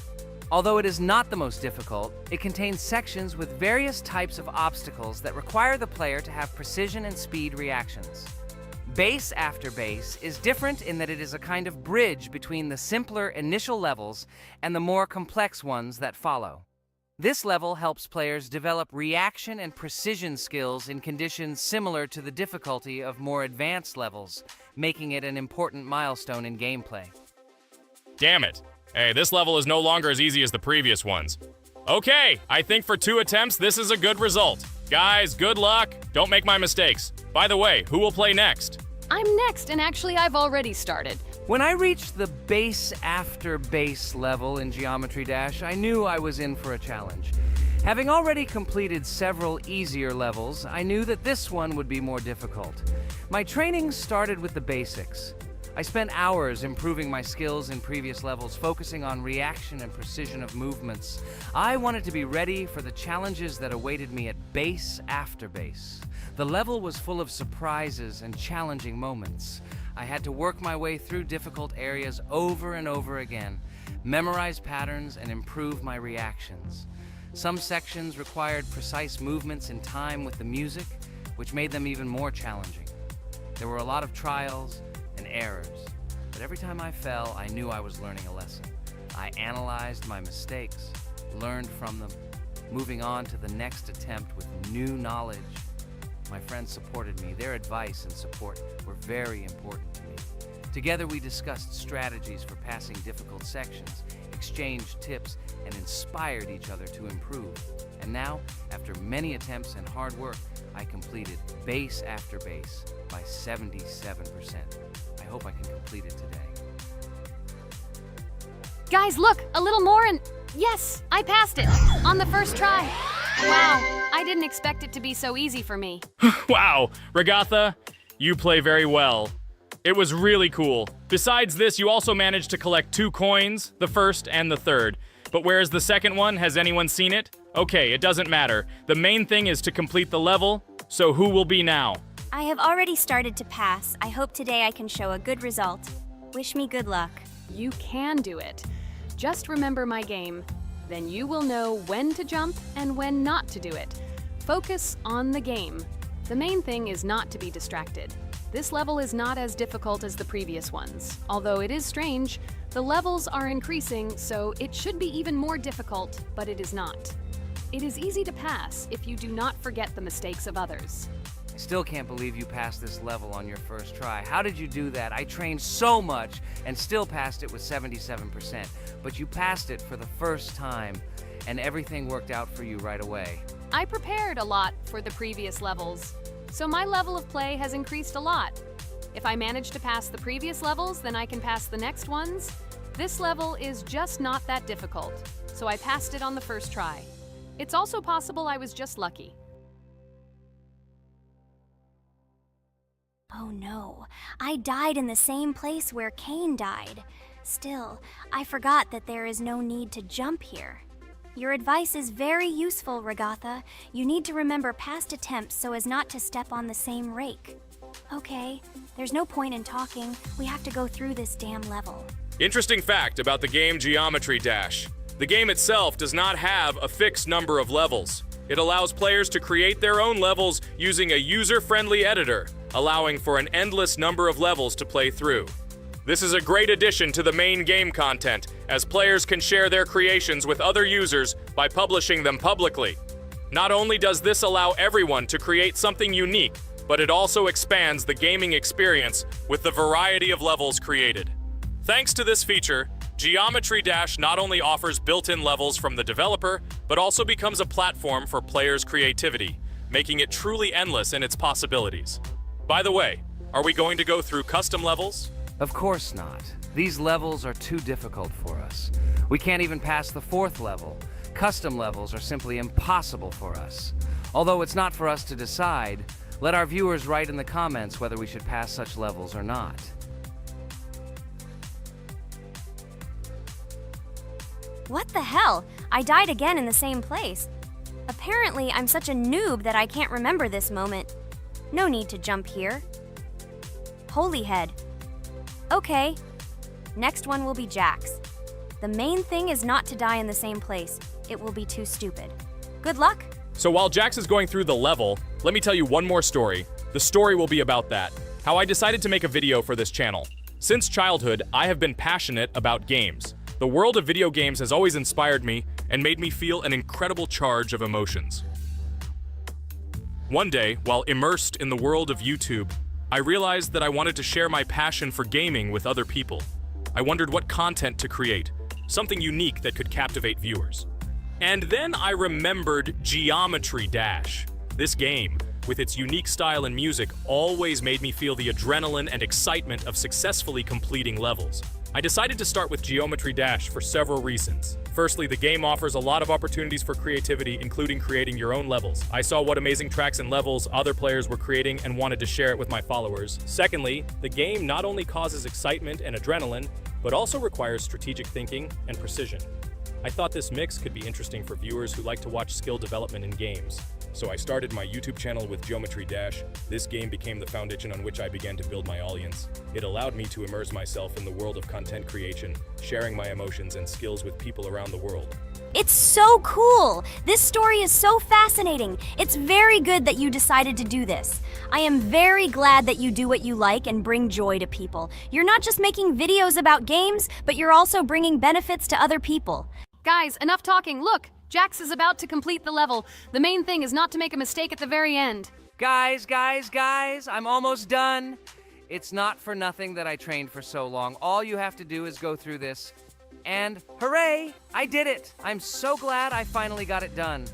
Although it is not the most difficult, it contains sections with various types of obstacles that require the player to have precision and speed reactions. Base After Base is different in that it is a kind of bridge between the simpler initial levels and the more complex ones that follow. This level helps players develop reaction and precision skills in conditions similar to the difficulty of more advanced levels, making it an important milestone in gameplay. Damn it. Hey, this level is no longer as easy as the previous ones. Okay, I think for 2 attempts, this is a good result. Guys, good luck. Don't make my mistakes. By the way, who will play next? I'm next, and actually I've already started. When I reached the Base After Base level in Geometry Dash, I knew I was in for a challenge. Having already completed several easier levels, I knew that this one would be more difficult. My training started with the basics. I spent hours improving my skills in previous levels, focusing on reaction and precision of movements. I wanted to be ready for the challenges that awaited me at Base After Base. The level was full of surprises and challenging moments. I had to work my way through difficult areas over and over again, memorize patterns, and improve my reactions. Some sections required precise movements in time with the music, which made them even more challenging. There were a lot of trials and errors, but every time I fell, I knew I was learning a lesson. I analyzed my mistakes, learned from them, moving on to the next attempt with new knowledge. My friends supported me. Their advice and support were very important to me. Together we discussed strategies for passing difficult sections, exchanged tips, and inspired each other to improve. And now, after many attempts and hard work, I completed base after base by 77%. I hope I can complete it today. Guys, look, a little more and yes, I passed it on the first try. Wow, I didn't expect it to be so easy for me. Wow, Regatha, you play very well. It was really cool. Besides this, you also managed to collect 2 coins, the first and the third. But where's the second one? Has anyone seen it? Okay, it doesn't matter. The main thing is to complete the level, so who will be now? I have already started to pass. I hope today I can show a good result. Wish me good luck. You can do it. Just remember my game. Then you will know when to jump and when not to do it. Focus on the game. The main thing is not to be distracted. This level is not as difficult as the previous ones. Although it is strange, the levels are increasing, so it should be even more difficult, but it is not. It is easy to pass if you do not forget the mistakes of others. I still can't believe you passed this level on your first try. How did you do that? I trained so much and still passed it with 77%. But you passed it for the first time, and everything worked out for you right away. I prepared a lot for the previous levels, so my level of play has increased a lot. If I manage to pass the previous levels, then I can pass the next ones. This level is just not that difficult, so I passed it on the first try. It's also possible I was just lucky. Oh no, I died in the same place where Cain died. Still, I forgot that there is no need to jump here. Your advice is very useful, Regatha. You need to remember past attempts so as not to step on the same rake. Okay, there's no point in talking. We have to go through this damn level. Interesting fact about the game Geometry Dash. The game itself does not have a fixed number of levels. It allows players to create their own levels using a user-friendly editor, allowing for an endless number of levels to play through. This is a great addition to the main game content, as players can share their creations with other users by publishing them publicly. Not only does this allow everyone to create something unique, but it also expands the gaming experience with the variety of levels created. Thanks to this feature, Geometry Dash not only offers built-in levels from the developer, but also becomes a platform for players' creativity, making it truly endless in its possibilities. By the way, are we going to go through custom levels? Of course not. These levels are too difficult for us. We can't even pass the 4th level. Custom levels are simply impossible for us. Although it's not for us to decide, let our viewers write in the comments whether we should pass such levels or not. What the hell? I died again in the same place. Apparently, I'm such a noob that I can't remember this moment. No need to jump here. Holy head. Okay. Next one will be Jax. The main thing is not to die in the same place. It will be too stupid. Good luck. So while Jax is going through the level, let me tell you one more story. The story will be about that, how I decided to make a video for this channel. Since childhood, I have been passionate about games. The world of video games has always inspired me and made me feel an incredible charge of emotions. One day, while immersed in the world of YouTube, I realized that I wanted to share my passion for gaming with other people. I wondered what content to create, something unique that could captivate viewers. And then I remembered Geometry Dash. This game, with its unique style and music, always made me feel the adrenaline and excitement of successfully completing levels. I decided to start with Geometry Dash for several reasons. Firstly, the game offers a lot of opportunities for creativity, including creating your own levels. I saw what amazing tracks and levels other players were creating and wanted to share it with my followers. Secondly, the game not only causes excitement and adrenaline, but also requires strategic thinking and precision. I thought this mix could be interesting for viewers who like to watch skill development in games. So I started my YouTube channel with Geometry Dash. This game became the foundation on which I began to build my audience. It allowed me to immerse myself in the world of content creation, sharing my emotions and skills with people around the world. It's so cool! This story is so fascinating. It's very good that you decided to do this. I am very glad that you do what you like and bring joy to people. You're not just making videos about games, but you're also bringing benefits to other people. Guys, enough talking. Look, Jax is about to complete the level. The main thing is not to make a mistake at the very end. Guys, I'm almost done. It's not for nothing that I trained for so long. All you have to do is go through this. And hooray, I did it. I'm so glad I finally got it done.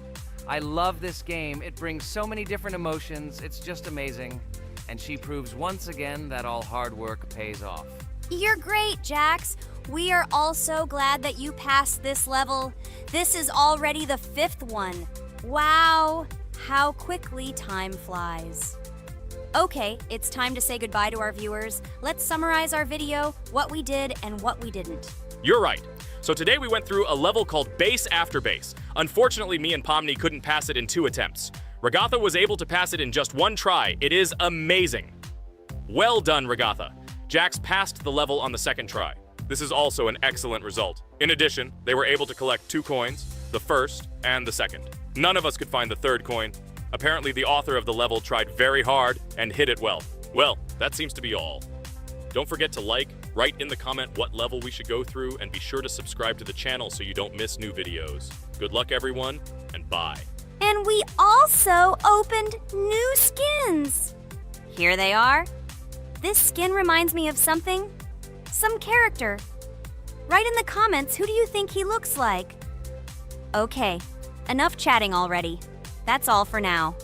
I love this game. It brings so many different emotions. It's just amazing. And she proves once again that all hard work pays off. You're great, Jax. We are all so glad that you passed this level. This is already the 5th one. Wow, how quickly time flies. Okay, it's time to say goodbye to our viewers. Let's summarize our video, what we did and what we didn't. You're right. So today we went through a level called Base After Base. Unfortunately, me and Pomni couldn't pass it in 2 attempts. Ragatha was able to pass it in just 1 try. It is amazing. Well done, Ragatha. Jax passed the level on the 2nd try. This is also an excellent result. In addition, they were able to collect 2 coins, the 1st and the 2nd. None of us could find the 3rd coin. Apparently, the author of the level tried very hard and hit it well. Well, that seems to be all. Don't forget to like, write in the comment what level we should go through, and be sure to subscribe to the channel so you don't miss new videos. Good luck, everyone, and bye. And we also opened new skins. Here they are. This skin reminds me of something. Some character. Write in the comments, who do you think he looks like? Okay, enough chatting already. That's all for now.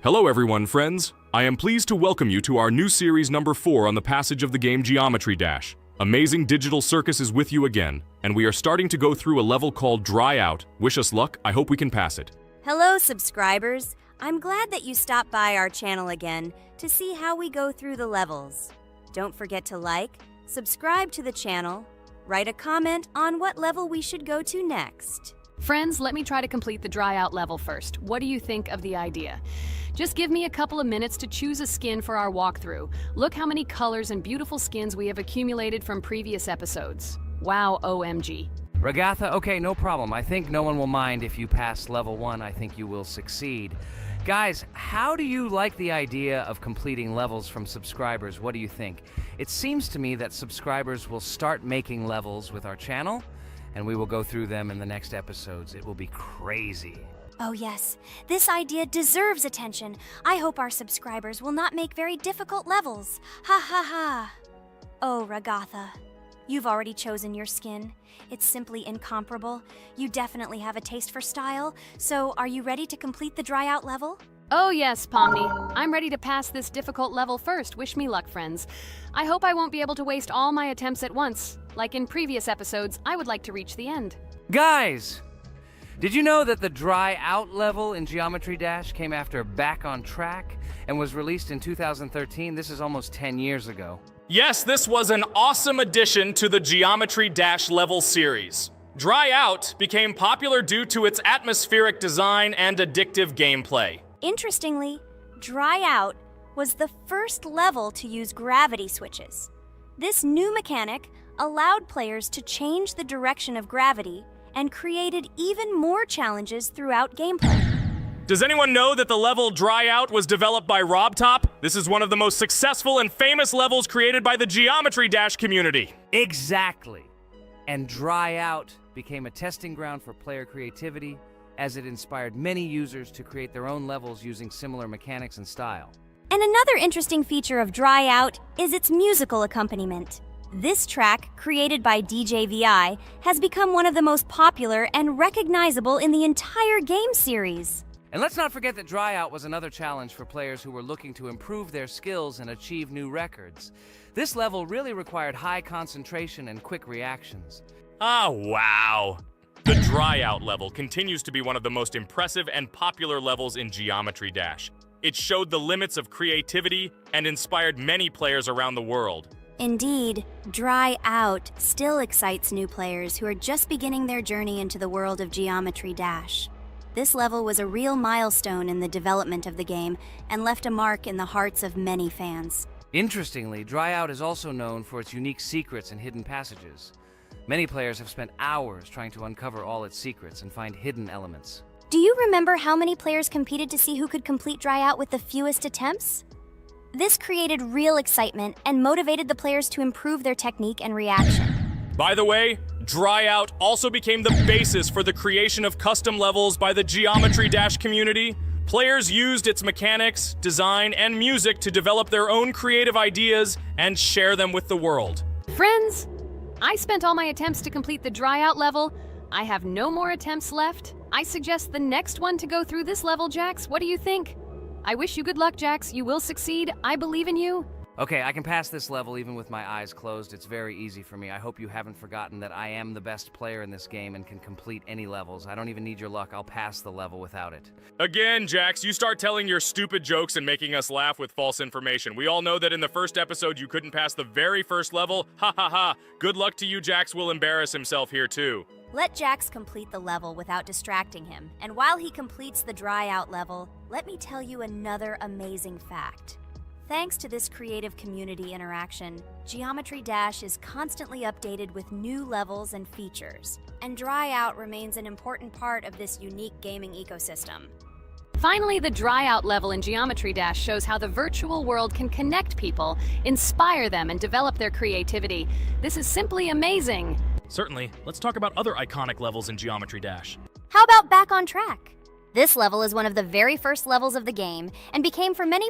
Hello everyone, friends. I am pleased to welcome you to our new series number 4 on the passage of the game Geometry Dash. Amazing Digital Circus is with you again, and we are starting to go through a level called Dry Out. Wish us luck, I hope we can pass it. Hello, subscribers. I'm glad that you stopped by our channel again to see how we go through the levels. Don't forget to like, subscribe to the channel, write a comment on what level we should go to next. Friends, let me try to complete the Dry Out level first. What do you think of the idea? Just give me a couple of minutes to choose a skin for our walkthrough. Look how many colors and beautiful skins we have accumulated from previous episodes. Wow, OMG. Ragatha, okay, no problem. I think no one will mind if you pass level 1. I think you will succeed. Guys, how do you like the idea of completing levels from subscribers? What do you think? It seems to me that subscribers will start making levels with our channel, and we will go through them in the next episodes. It will be crazy. Oh yes, this idea deserves attention. I hope our subscribers will not make very difficult levels. Ha ha ha. Oh, Ragatha, you've already chosen your skin. It's simply incomparable. You definitely have a taste for style. So, are you ready to complete the Dry Out level? Oh yes, Pomni. I'm ready to pass this difficult level first. Wish me luck, friends. I hope I won't be able to waste all my attempts at once. Like in previous episodes, I would like to reach the end. Guys! Did you know that the Dry Out level in Geometry Dash came after Back on Track and was released in 2013? This is almost 10 years ago. Yes, this was an awesome addition to the Geometry Dash level series. Dry Out became popular due to its atmospheric design and addictive gameplay. Interestingly, Dry Out was the first level to use gravity switches. This new mechanic allowed players to change the direction of gravity and created even more challenges throughout gameplay. Does anyone know that the level Dry Out was developed by RobTop? This is one of the most successful and famous levels created by the Geometry Dash community. Exactly. And Dry Out became a testing ground for player creativity, as it inspired many users to create their own levels using similar mechanics and style. And another interesting feature of Dry Out is its musical accompaniment. This track, created by DJ VI, has become one of the most popular and recognizable in the entire game series. And let's not forget that Dry Out was another challenge for players who were looking to improve their skills and achieve new records. This level really required high concentration and quick reactions. Ah, wow. The Dry Out level continues to be one of the most impressive and popular levels in Geometry Dash. It showed the limits of creativity and inspired many players around the world. Indeed, Dry Out still excites new players who are just beginning their journey into the world of Geometry Dash. This level was a real milestone in the development of the game and left a mark in the hearts of many fans. Interestingly, Dry Out is also known for its unique secrets and hidden passages. Many players have spent hours trying to uncover all its secrets and find hidden elements. Do you remember how many players competed to see who could complete Dry Out with the fewest attempts? This created real excitement and motivated the players to improve their technique and reaction. By the way, Dry Out also became the basis for the creation of custom levels by the Geometry Dash community. Players used its mechanics, design, and music to develop their own creative ideas and share them with the world. Friends, I spent all my attempts to complete the Dry Out level. I have no more attempts left. I suggest the next one to go through this level, Jax. What do you think? I wish you good luck, Jax. You will succeed. I believe in you. Okay, I can pass this level even with my eyes closed. It's very easy for me. I hope you haven't forgotten that I am the best player in this game and can complete any levels. I don't even need your luck. I'll pass the level without it. Again, Jax, you start telling your stupid jokes and making us laugh with false information. We all know that in the first episode you couldn't pass the very first level. Ha ha ha. Good luck to you, Jax will embarrass himself here too. Let Jax complete the level without distracting him, and while he completes the Dry Out level, let me tell you another amazing fact. Thanks to this creative community interaction, Geometry Dash is constantly updated with new levels and features, and Dry Out remains an important part of this unique gaming ecosystem. Finally, the Dry Out level in Geometry Dash shows how the virtual world can connect people, inspire them, and develop their creativity. This is simply amazing. Certainly. Let's talk about other iconic levels in Geometry Dash. How about Back on Track? This level is one of the very first levels of the game and became for many